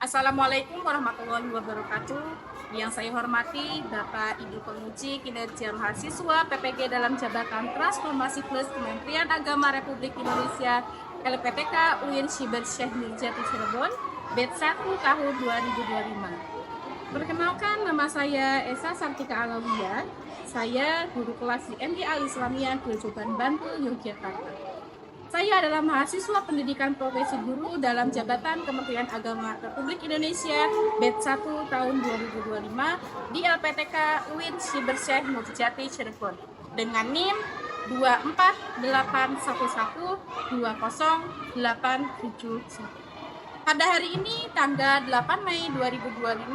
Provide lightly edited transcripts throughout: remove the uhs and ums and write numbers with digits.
Assalamualaikum warahmatullahi wabarakatuh. Yang saya hormati Bapak Ibu Penguji Kinerja Mahasiswa PPG dalam Jabatan Transformasi Plus Kementerian Agama Republik Indonesia LPTK UIN Syibert Syekh Nurjati Cirebon, batch 1 tahun 2025. Perkenalkan, nama saya Esa Sartika Alawiyah. Saya guru kelas di MI Al Islamiyah Grojogan Bantul, Yogyakarta. Saya adalah mahasiswa pendidikan profesi guru dalam Jabatan Kementerian Agama Republik Indonesia batch 1 tahun 2025 di LPTK UIN Syibert Syekh Nurjati Cirebon dengan NIM 24811200871. Pada hari ini, tanggal 8 Mei 2025,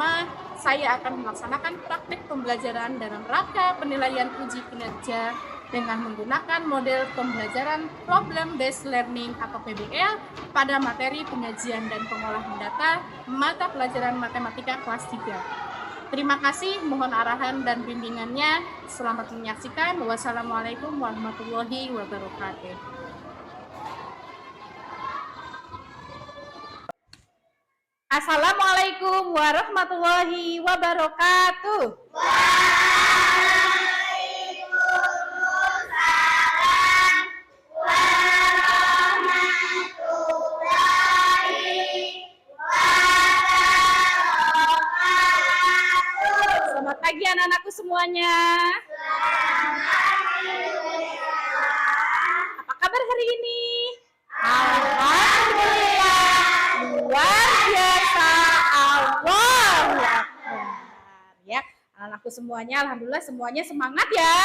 saya akan melaksanakan praktik pembelajaran dalam rangka penilaian uji kinerja dengan menggunakan model pembelajaran Problem Based Learning atau PBL pada materi penyajian dan pengolahan data mata pelajaran matematika kelas 3. Terima kasih, mohon arahan dan bimbingannya. Selamat menyaksikan. Wassalamualaikum warahmatullahi wabarakatuh. Assalamualaikum warahmatullahi wabarakatuh. Selamat pagi anak-anakku semuanya. Apa kabar hari ini? Alhamdulillah, luar biasa. Allahu Akbar. Ya, anak-anakku semuanya, alhamdulillah semuanya semangat ya.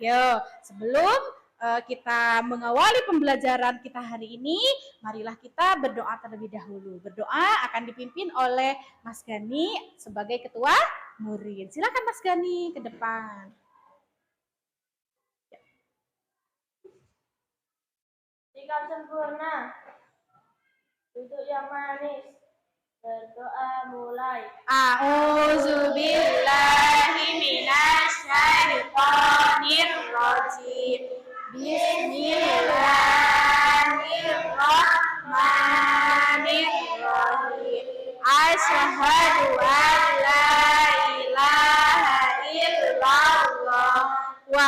Yo, sebelum kita mengawali pembelajaran kita hari ini, marilah kita berdoa terlebih dahulu. Berdoa akan dipimpin oleh Mas Gani sebagai ketua murid. Silakan Mas Gani ke depan. Sikap sempurna, duduk yang manis, berdoa mulai. A'udzubillahi minasyaitonir rajim. Bismillahirrahmanirrahim. Asyhadu an la ilaha illallah wa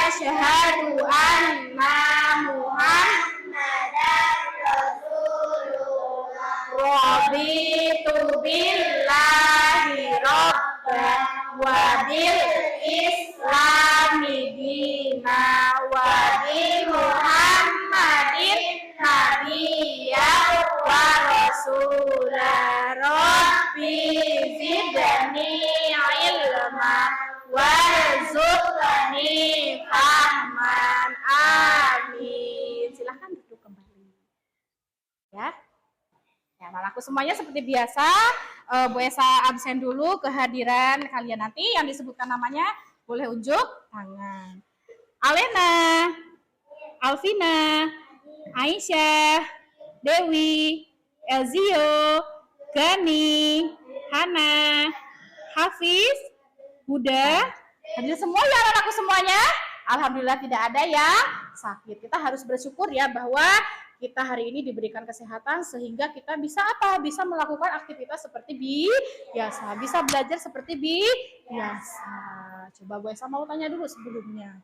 asyhadu anna Muhammadan Rasulullah. Raditu billahi rabban wa bil islami dina wa bi Muhammadin nabiyyan wa rasulah. Rabbi zidni ilma warzuqni fahman. Amin. Silahkan duduk kembali. Ya. Ya, anakku semuanya seperti biasa, Bu Esa absen dulu kehadiran kalian nanti yang disebutkan namanya boleh unjuk tangan. Alena, Alvina, Aisyah, Dewi, Elzio, Gani, Hana, Hafiz, Buddha, hadir semua ya anak-anakku semuanya. Alhamdulillah tidak ada yang sakit. Kita harus bersyukur ya bahwa kita hari ini diberikan kesehatan sehingga kita bisa apa? Bisa melakukan aktivitas seperti biasa, bisa belajar seperti biasa. Coba Bu Esa mau tanya dulu sebelumnya.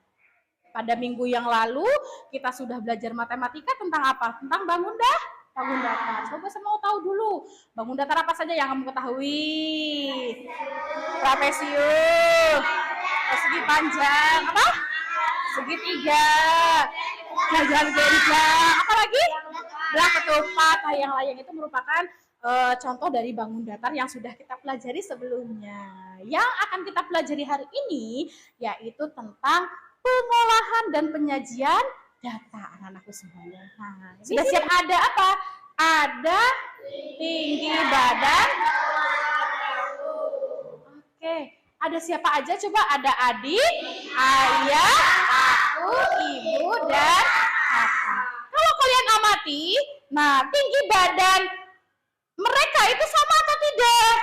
Pada minggu yang lalu kita sudah belajar matematika tentang apa? Tentang bangun datar. Coba saya mau tahu dulu, bangun datar apa saja yang kamu ketahui? Trapesium, persegi panjang, apa? Segitiga, jajan genjang, apa lagi? Belah ketupat. Yang lain itu merupakan contoh dari bangun datar yang sudah kita pelajari sebelumnya. Yang akan kita pelajari hari ini yaitu tentang pengolahan dan penyajian data anak-anakku semuanya. Nah, sudah siap ada apa? Ada tinggi badan. Oke, ada siapa aja? Coba ada adik, ayah, aku, ibu, dan kakak. Kalau kalian amati, nah tinggi badan mereka itu sama atau tidak?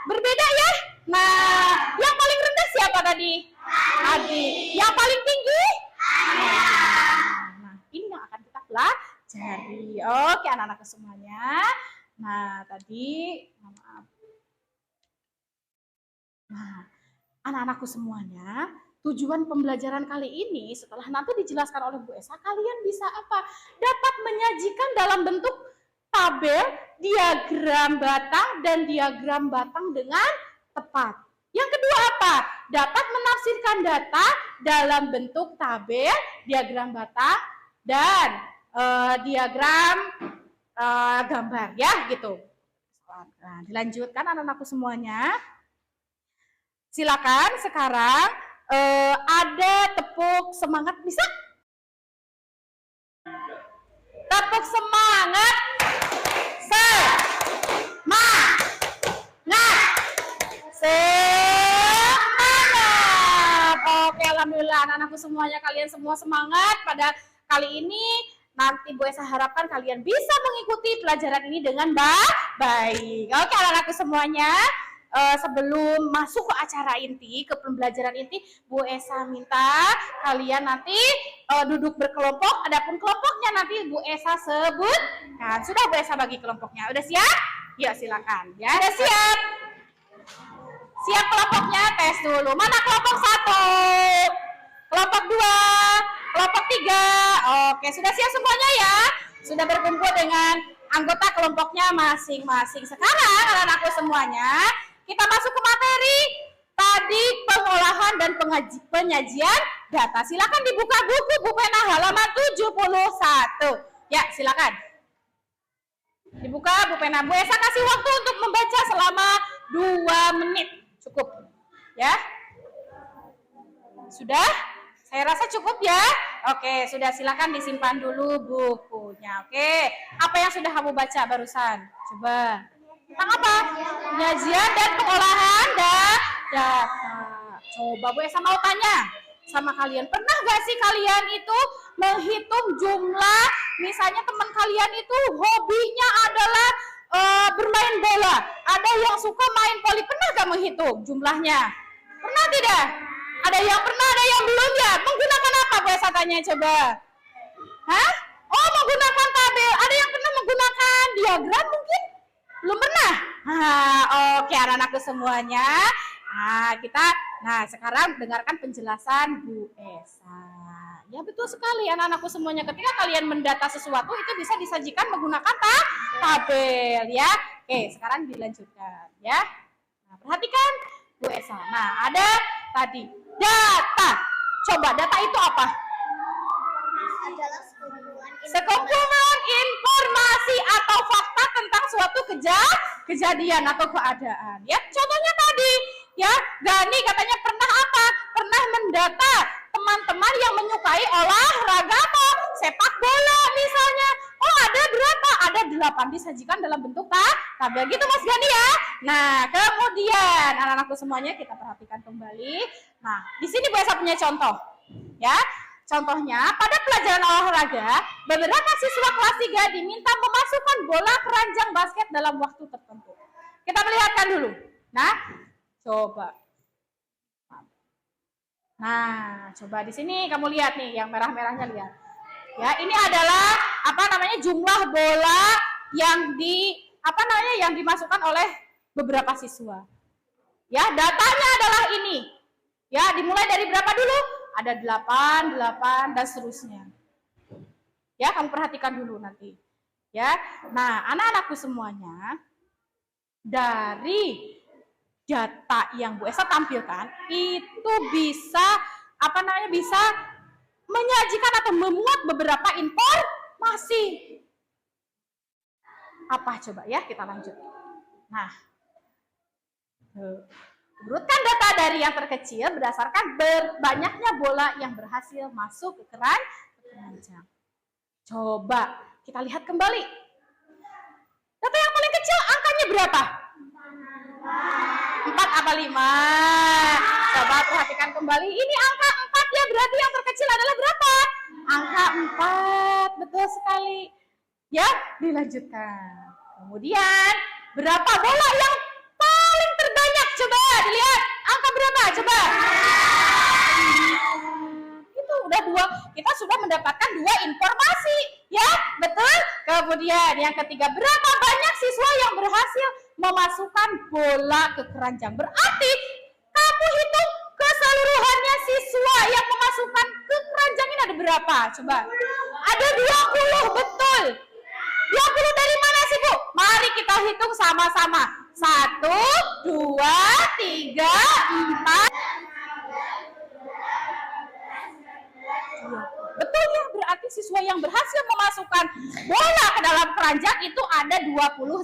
Berbeda ya? Nah, yang paling rendah siapa tadi? Adik. Yang paling tinggi? Nah, ini yang akan kita pelajari. Oke, anak-anak semuanya. Nah, tadi, maaf. Nah, anak-anakku semuanya, tujuan pembelajaran kali ini setelah nanti dijelaskan oleh Bu Esa, kalian bisa apa? Dapat menyajikan dalam bentuk tabel, diagram batang, dan diagram batang dengan tepat. Yang kedua apa? Dapat menafsirkan data dalam bentuk tabel, diagram batang, dan diagram gambar, ya gitu. Nah, dilanjutkan anak-anakku semuanya. Silakan sekarang ada tepuk semangat, bisa? Tepuk semangat. Semangat. Oke, alhamdulillah anak-anakku semuanya, kalian semua semangat pada kali ini. Nanti Bu Esa harapkan kalian bisa mengikuti pelajaran ini dengan baik. Oke, anak-anakku semuanya, sebelum masuk ke acara inti, ke pembelajaran inti, Bu Esa minta kalian nanti duduk berkelompok. Adapun kelompoknya nanti Bu Esa sebutkan. Sudah Bu Esa bagi kelompoknya. Udah siap? Ya, silakan. Ya, udah siap. Siap kelompoknya, tes dulu. Mana kelompok 1? Kelompok 2? Kelompok 3? Oke, sudah siap semuanya ya? Sudah berkumpul dengan anggota kelompoknya masing-masing. Sekarang anak-anakku semuanya, kita masuk ke materi tadi, pengolahan dan penyajian data. Silakan dibuka buku Bu Pena halaman 71. Ya, silakan. Dibuka Bu Pena. Bu Esa kasih waktu untuk membaca selama 2 menit. Cukup. Ya. Sudah? Saya rasa cukup ya. Oke, sudah, silakan disimpan dulu bukunya. Oke. Apa yang sudah kamu baca barusan? Coba. Tentang apa? Penyajian dan pengolahan data. Coba Bu Esa mau tanya sama kalian. Pernah gak sih kalian itu menghitung jumlah, misalnya teman kalian itu hobinya adalah bermain bola. Ada yang suka main voli. Pernah gak menghitung jumlahnya? Pernah tidak? Ada yang pernah, ada yang belum ya? Menggunakan apa Bu Esa tanya coba? Hah? Oh, menggunakan tabel. Ada yang pernah menggunakan diagram mungkin? Belum pernah? Oke, anak-anakku semuanya. Nah, sekarang dengarkan penjelasan Bu Esa. Ya, betul sekali anak-anakku semuanya. Ketika kalian mendata sesuatu, itu bisa disajikan menggunakan tabel ya. Oke, sekarang dilanjutkan ya. Nah, perhatikan Bu Esa. Nah, ada tadi data. Coba data itu apa? Adalah Sekumpulan informasi atau fakta tentang suatu kejadian atau keadaan. Ya, contohnya tadi, ya, Gani katanya pernah apa? Pernah mendata teman-teman yang menyukai olahraga apa? Sepak bola misalnya. Oh, ada berapa? Ada 8, disajikan dalam bentuk tabel gitu Mas Gani ya. Nah, kemudian anak-anakku semuanya kita perhatikan kembali. Nah, di sini Bu Esa punya contoh. Ya. Contohnya, pada pelajaran olahraga, beberapa siswa kelas 3 diminta memasukkan bola keranjang basket dalam waktu tertentu. Kita melihatkan dulu. Nah, coba. Nah, coba di sini kamu lihat nih, yang merah-merahnya lihat. Ya, ini adalah jumlah bola yang yang dimasukkan oleh beberapa siswa. Ya, datanya adalah ini. Ya, dimulai dari berapa dulu? Ada 8 dan seterusnya. Ya, kamu perhatikan dulu nanti. Ya. Nah, anak-anakku semuanya, dari data yang Bu Esa tampilkan itu bisa bisa menyajikan atau memuat beberapa informasi. Apa coba ya, kita lanjut. Nah, urutkan data dari yang terkecil berdasarkan banyaknya bola yang berhasil masuk ke keranjang. Coba kita lihat kembali. Data yang paling kecil angkanya berapa? 4 apa 5? Coba perhatikan kembali. Ini angka 4 ya, berarti yang terkecil adalah berapa? Angka 4. Betul sekali. Ya, dilanjutkan. Kemudian, berapa bola yang paling terbanyak? Coba dilihat. Angka berapa? Coba. Itu udah 2 kita sudah mendapatkan 2 informasi, ya, betul? Kemudian yang ketiga, berapa banyak siswa yang berhasil memasukkan bola ke keranjang? Berarti kamu hitung keseluruhannya siswa yang memasukkan ke keranjang ini ada berapa? Coba. Ada 20, betul. 20 dari mana sih, Bu? Mari kita hitung sama-sama. 1, 2, 3, 4. Betul ya, berarti siswa yang berhasil memasukkan bola ke dalam keranjang itu ada 20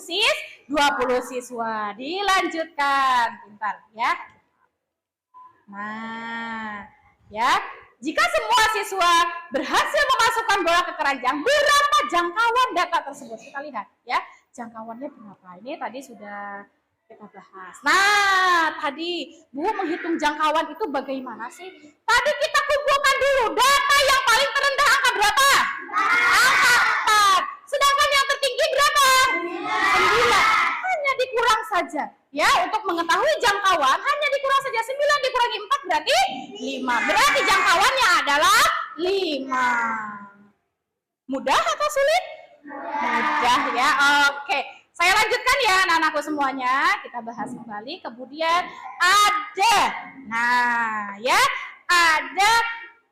siswa. Dilanjutkan, pintar ya. Nah, ya. Jika semua siswa berhasil memasukkan bola ke keranjang, berapa jangkauan data tersebut? Kita lihat ya, jangkauannya berapa? Ini tadi sudah kita bahas. Nah, tadi Bu menghitung jangkauan itu bagaimana sih? Tadi kita kumpulkan dulu data yang paling terendah angka berapa? Angka 4. Sedangkan yang tertinggi berapa? 9. Hanya dikurang saja. Ya, untuk mengetahui jangkauan hanya dikurang saja. 9 dikurangi 4 berarti 5. Berarti jangkauannya adalah 5. Mudah atau sulit? Mudah ya. Oke. Saya lanjutkan ya anak-anakku semuanya. Kita bahas kembali. Kemudian ada. Nah, ya. Ada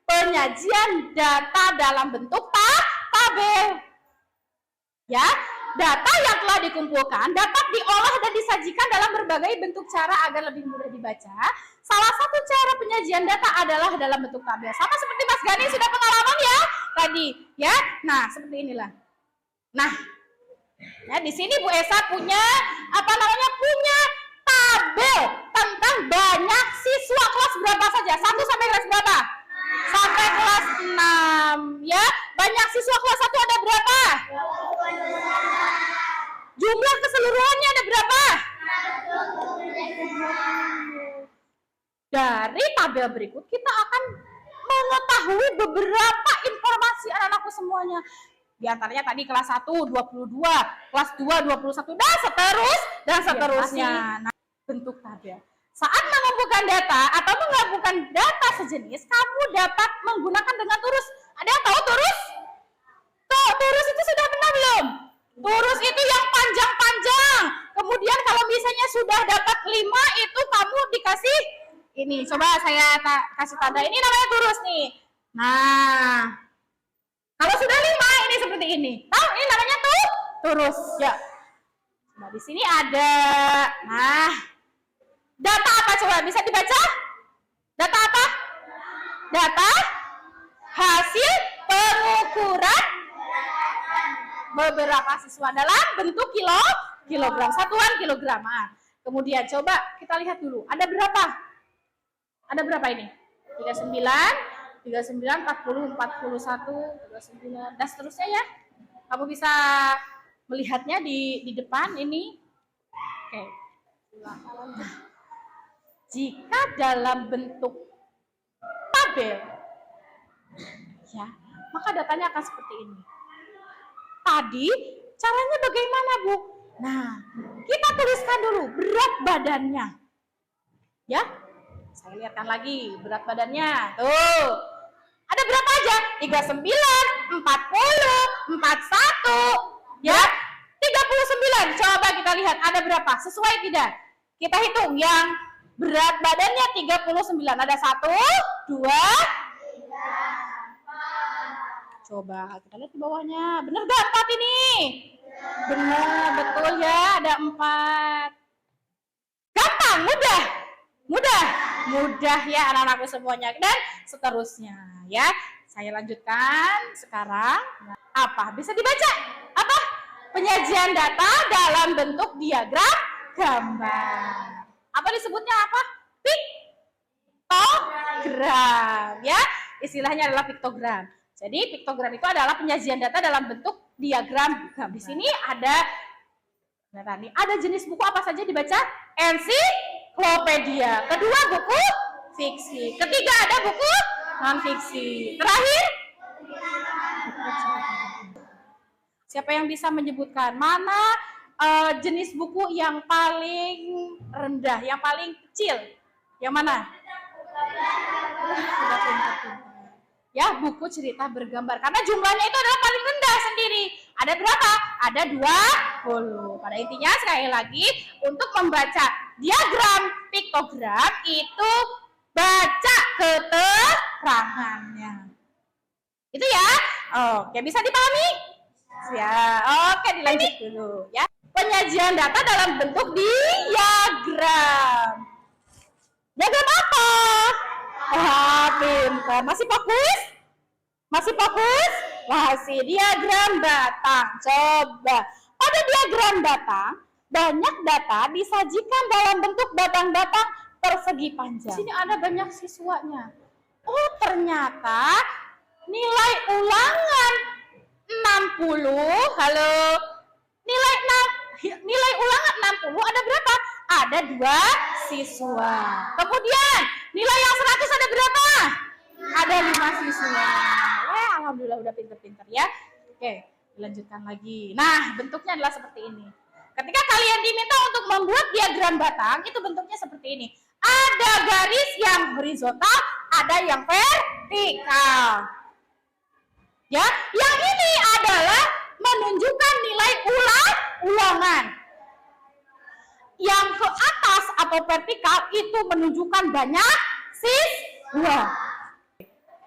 penyajian data dalam bentuk tabel. Ya, data yang telah dikumpulkan dapat diolah dan disajikan dalam berbagai bentuk cara agar lebih mudah dibaca. Salah satu cara penyajian data adalah dalam bentuk tabel. Sama seperti Mas Gani sudah pengalaman ya tadi, ya. Nah, seperti inilah. Nah, ya di sini Bu Esa punya punya tabel tentang banyak siswa kelas berapa saja? 1 sampai kelas berapa? Sampai kelas 6, ya. Banyak siswa kelas 1 ada berapa? Jumlah keseluruhannya ada berapa? Dari tabel berikut kita akan mengetahui beberapa informasi anak-anakku semuanya. Di antaranya tadi kelas 1 22, kelas 2 21 dan seterusnya. Nah, bentuk tabel. Saat mengumpulkan data atau menggabungkan data sejenis, kamu dapat menggunakan dengan turus. Ada yang tahu turus? Tuh, turus itu sudah pernah belum? Turus itu yang panjang-panjang. Kemudian kalau misalnya sudah dapat 5 itu kamu dikasih ini. Coba saya kasih tanda. Ini namanya turus nih. Nah, kalau sudah 5 ini seperti ini. Tahu ini namanya turus. Ya. Nah, di sini ada. Nah, data apa coba? Bisa dibaca? Data apa? Data hasil pengukuran beberapa siswa dalam bentuk kilogram, satuan kilograman. Kemudian coba kita lihat dulu. Ada berapa? Ada berapa ini? 39, 40, 41, 39, dan seterusnya ya. Kamu bisa melihatnya di depan ini. Oke. Jika dalam bentuk tabel, ya, maka datanya akan seperti ini. Tadi caranya bagaimana, Bu? Nah, kita tuliskan dulu berat badannya. Ya, saya lihatkan lagi berat badannya. Tuh, ada berapa aja? 39, 40, 41, ya, 39. Coba kita lihat ada berapa? Sesuai tidak? Kita hitung yang berat badannya 39. Ada 1, 2, coba kita lihat di bawahnya. Benar gak 4 ini? Benar, betul ya. Ada 4. Gampang, mudah ya anak-anakku semuanya. Dan seterusnya ya. Saya lanjutkan sekarang. Apa? Bisa dibaca? Apa? Penyajian data dalam bentuk diagram gambar. Apa disebutnya apa? Piktogram ya. Istilahnya adalah piktogram. Jadi piktogram itu adalah penyajian data dalam bentuk diagram. Di sini ada jenis buku apa saja dibaca? Ensiklopedia. Kedua buku fiksi. Ketiga ada buku non fiksi. Terakhir siapa yang bisa menyebutkan mana jenis buku yang paling rendah, yang paling kecil? Yang mana? ya buku cerita bergambar. Karena jumlahnya itu adalah paling rendah sendiri. Ada berapa? Ada 20. Pada intinya sekali lagi untuk membaca diagram piktogram itu baca keterangannya. Itu ya. Oke, bisa dipahami? Ya, oke dilanjut dulu ya. Penyajian data dalam bentuk diagram. Diagram apa? Pintar. Masih fokus? Masih fokus? Masih diagram batang. Coba. Pada diagram batang, banyak data disajikan dalam bentuk batang-batang persegi panjang. Di sini ada banyak siswanya. Oh, ternyata nilai ulangan 60. Halo. Nilai ulangan 60 ada berapa? Ada 2 siswa. Kemudian nilai yang 100 ada berapa? Ada 5 siswa. Alhamdulillah udah pinter-pinter ya. Oke, dilanjutkan lagi. Nah, bentuknya adalah seperti ini. Ketika kalian diminta untuk membuat diagram batang, itu bentuknya seperti ini. Ada garis yang horizontal, ada yang vertikal. Ya, yang ini adalah menunjukkan nilai ulangan. Yang ke atas atau vertikal itu menunjukkan banyak siswa.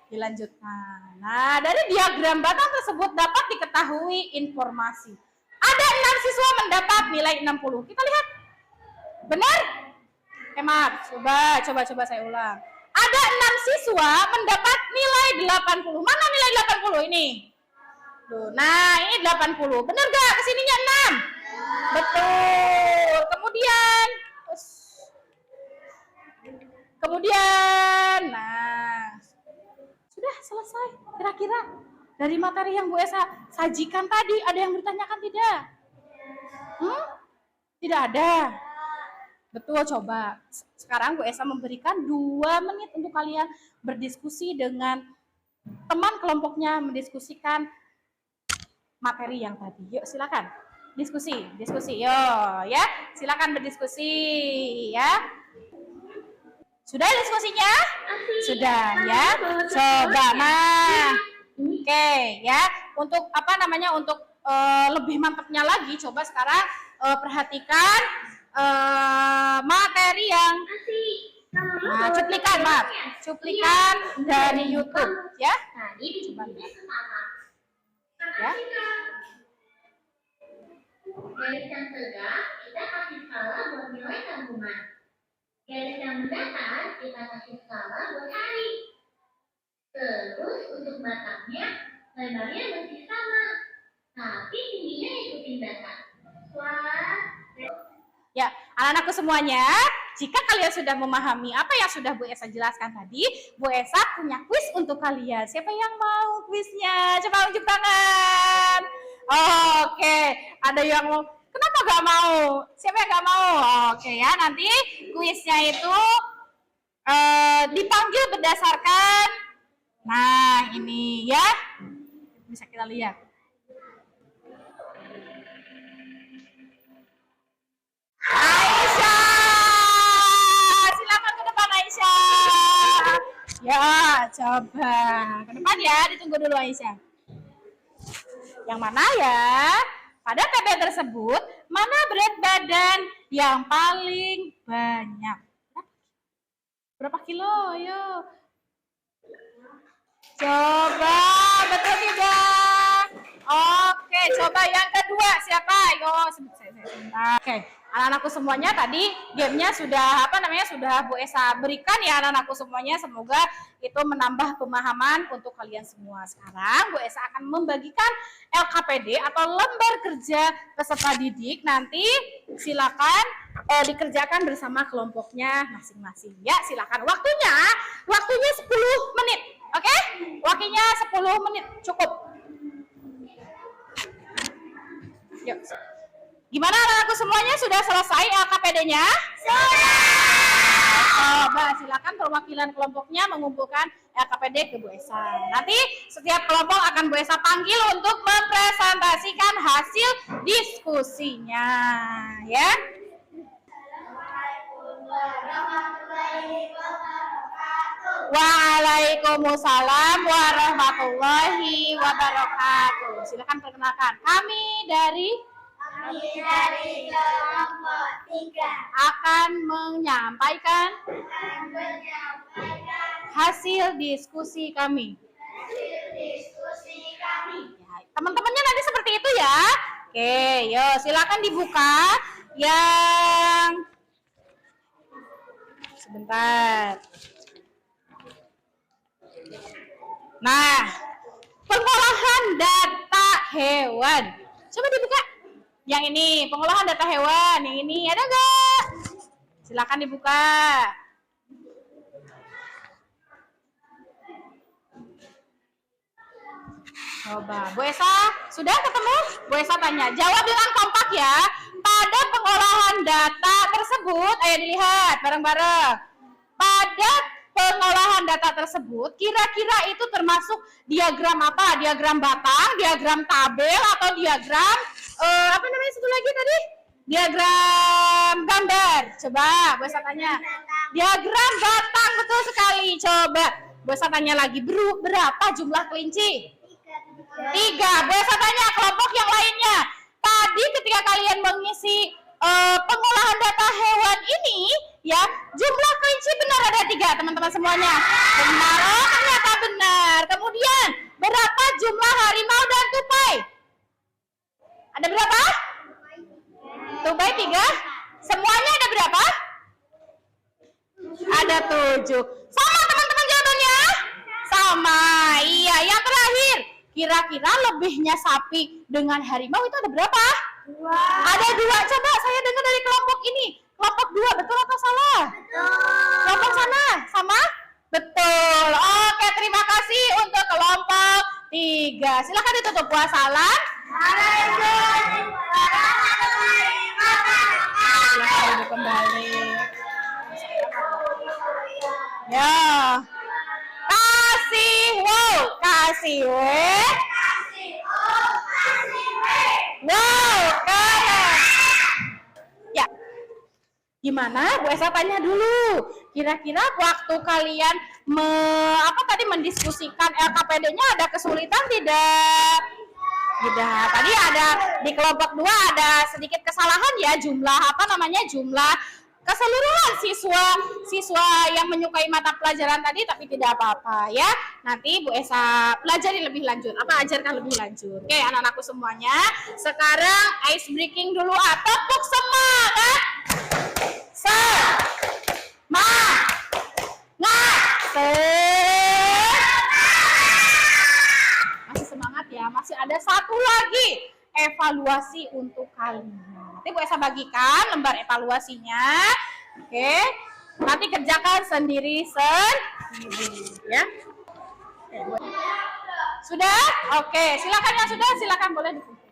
Dilanjutkan. Nah, dari diagram batang tersebut dapat diketahui informasi. Ada 6 siswa mendapat nilai 60. Kita lihat. Benar? Maaf. Coba saya ulang. Ada 6 siswa mendapat nilai 80. Mana nilai 80 ini? Tuh, nah, ini 80. Benar gak? Kesininya 6. Betul. Kemudian, nah, sudah selesai. Kira-kira dari materi yang Bu Esa sajikan tadi, ada yang bertanyakan tidak? Tidak ada. Betul, coba. Sekarang Bu Esa memberikan 2 menit untuk kalian berdiskusi dengan teman kelompoknya, mendiskusikan materi yang tadi. Yuk, silakan. Diskusi. Yo, ya. Silakan berdiskusi, ya. Sudah diskusinya? Sudah, ya. Coba, nah. Oke, ya. Untuk untuk lebih mantapnya lagi, coba sekarang perhatikan materi yang cuplikan dari YouTube, ya. Coba lihat. Ya. Garis yang tegak, kita kasih skala buat nilai gabungan. Garis yang mendatar, kita kasih skala buat hari. Terus untuk batangnya, lebarnya masih sama, tapi tingginya ikutin datar. Ya, anak-anakku semuanya, jika kalian sudah memahami apa yang sudah Bu Esa jelaskan tadi, Bu Esa punya kuis untuk kalian. Siapa yang mau kuisnya? Coba unjuk tangan. Oke, ada yang mau. Kenapa gak mau? Siapa yang gak mau? Oke ya, nanti kuisnya itu dipanggil berdasarkan, nah ini ya, bisa kita lihat. Aisyah, silakan ke depan Aisyah. Ya, coba ke depan ya, ditunggu dulu Aisyah. Yang mana ya? Pada TB tersebut, mana berat badan yang paling banyak? Berapa kilo? Ayo. Coba, betul tidak? Oke, coba yang kedua siapa? Ayo, sebentar. Oke, anak-anakku semuanya tadi gamenya sudah sudah Bu Esa berikan ya anak-anakku semuanya. Semoga itu menambah pemahaman untuk kalian semua. Sekarang Bu Esa akan membagikan LKPD atau lembar kerja peserta didik. Nanti silakan dikerjakan bersama kelompoknya masing-masing. Ya, silakan. Waktunya 10 menit. Oke? Waktunya 10 menit cukup. Yuk. Gimana anak-anakku semuanya, sudah selesai LKPD-nya? Sudah. Coba silakan perwakilan kelompoknya mengumpulkan LKPD ke Bu Esa. Nanti setiap kelompok akan Bu Esa panggil untuk mempresentasikan hasil diskusinya, ya. Assalamualaikum warahmatullahi wabarakatuh. Waalaikumsalam warahmatullahi wabarakatuh. Silakan perkenalkan. Kami dari kelompok 3 akan menyampaikan hasil diskusi kami. Ya, teman-temannya nanti seperti itu ya. Oke, yuk silakan dibuka yang sebentar. Nah, pengolahan data hewan. Coba dibuka. Yang ini, pengolahan data hewan. Yang ini, ada nggak? Silakan dibuka. Coba, Bu Esa, sudah ketemu? Bu Esa tanya, jawab dengan kompak ya. Pada pengolahan data tersebut, ayo dilihat bareng-bareng. Pada pengolahan data tersebut, kira-kira itu termasuk diagram apa? Diagram batang, diagram tabel, atau diagram apa namanya satu lagi tadi? Diagram gambar. Coba, Bu Esa tanya. Diagram batang, betul sekali. Coba, Bu Esa tanya lagi, berapa jumlah kelinci? 3. Bu Esa tanya kelompok yang lainnya. Tadi ketika kalian mengisi pengolahan data hewan ini, ya, jumlah kelinci benar ada 3, teman-teman semuanya. Benar, oh ternyata benar. Kemudian, berapa jumlah harimau dan tupai? Ada berapa? Tupai 3. Semuanya ada berapa? Ada 7. Sama teman-teman jawabannya? Sama. Iya, yang terakhir. Kira-kira lebihnya sapi dengan harimau itu ada berapa? 2. Ada 2. Coba saya dengar dari kelompok ini. Kelompok 2, betul atau salah? Betul. Kelompok sana, sama? Betul. Oke, terima kasih untuk kelompok 3. Silakan ditutup puasalan. Silakan duduk kembali. Ya. Kasih W. Wow, keren. Ya. Gimana? Bu Esa tanya dulu. Kira-kira waktu kalian mendiskusikan LKPD-nya ada kesulitan tidak? Tidak. Tadi ada di kelompok 2 ada sedikit kesalahan ya, jumlah keseluruhan siswa yang menyukai mata pelajaran tadi, tapi tidak apa-apa ya. Nanti Bu Esa pelajari lebih lanjut, ajarkan lebih lanjut. Oke, anak-anakku semuanya. Sekarang ice breaking dulu, tepuk semangat. Masih semangat ya, masih ada satu lagi evaluasi untuk kalian. Nanti Bu Esa bagikan lembar evaluasinya. Oke. Nanti kerjakan sendiri ya. Sudah? Oke, silakan yang sudah, silakan boleh dikumpulkan.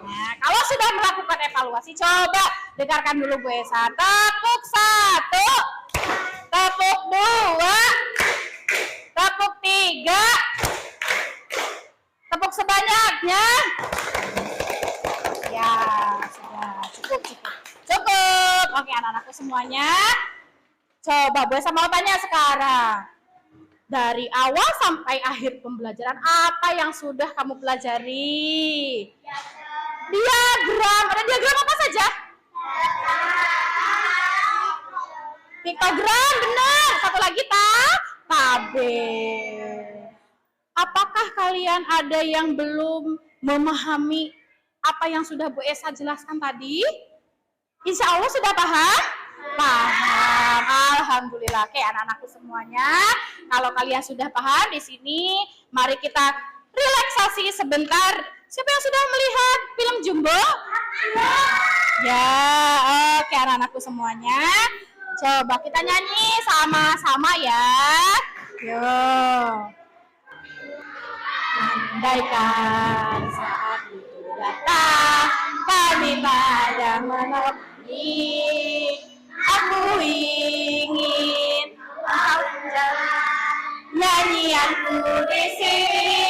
Nah, kalau sudah melakukan evaluasi, coba dengarkan dulu Bu Esa. Tepuk 1, tepuk 2, tepuk 3, tepuk sebanyaknya. Ya, sudah cukup. Oke, anak-anakku semuanya. Coba Bu Esa mau tanya sekarang. Dari awal sampai akhir pembelajaran, apa yang sudah kamu pelajari? Diagram. Ada diagram apa saja? Piktogram, benar. Satu lagi tabel. Apakah kalian ada yang belum memahami apa yang sudah Bu Esa jelaskan tadi? Insya Allah sudah paham? Paham. Alhamdulillah. Oke, anak-anakku semuanya. Kalau kalian sudah paham di sini, mari kita relaksasi sebentar. Siapa yang sudah melihat film Jumbo? Ya, oke anak-anakku semuanya. Coba kita nyanyi sama-sama ya. Yuk. Andaikan saat itu datang, kami pada menolak. Aku ingin nyanyianku di sini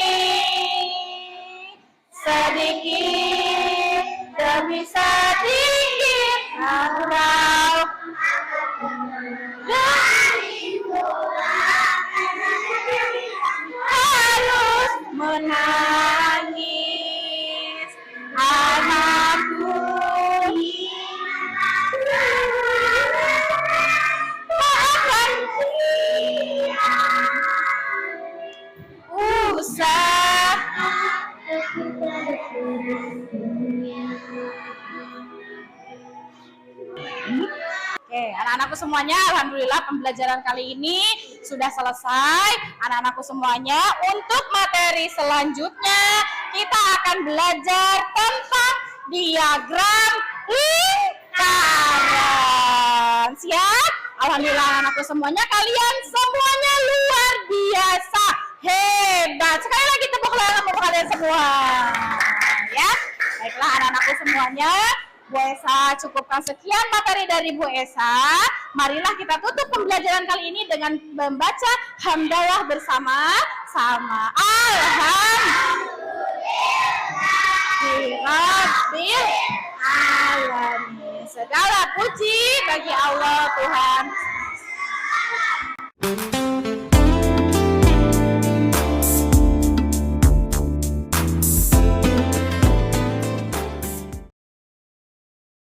sedikit demi sedikit harau dan Oke, anak-anakku semuanya, alhamdulillah pembelajaran kali ini sudah selesai. Anak-anakku semuanya, untuk materi selanjutnya kita akan belajar tentang diagram lingkaran. Siap? Alhamdulillah anak-anakku semuanya, kalian semuanya luar biasa, hebat. Sekali lagi tepuk tangan untuk kalian semua. Ya, baiklah anak-anakku semuanya. Bu Esa cukupkan sekian materi dari Bu Esa. Marilah kita tutup pembelajaran kali ini dengan membaca hamdalah bersama-sama. Alhamdulillahirabbil alamin. Segala puji bagi Allah Tuhan.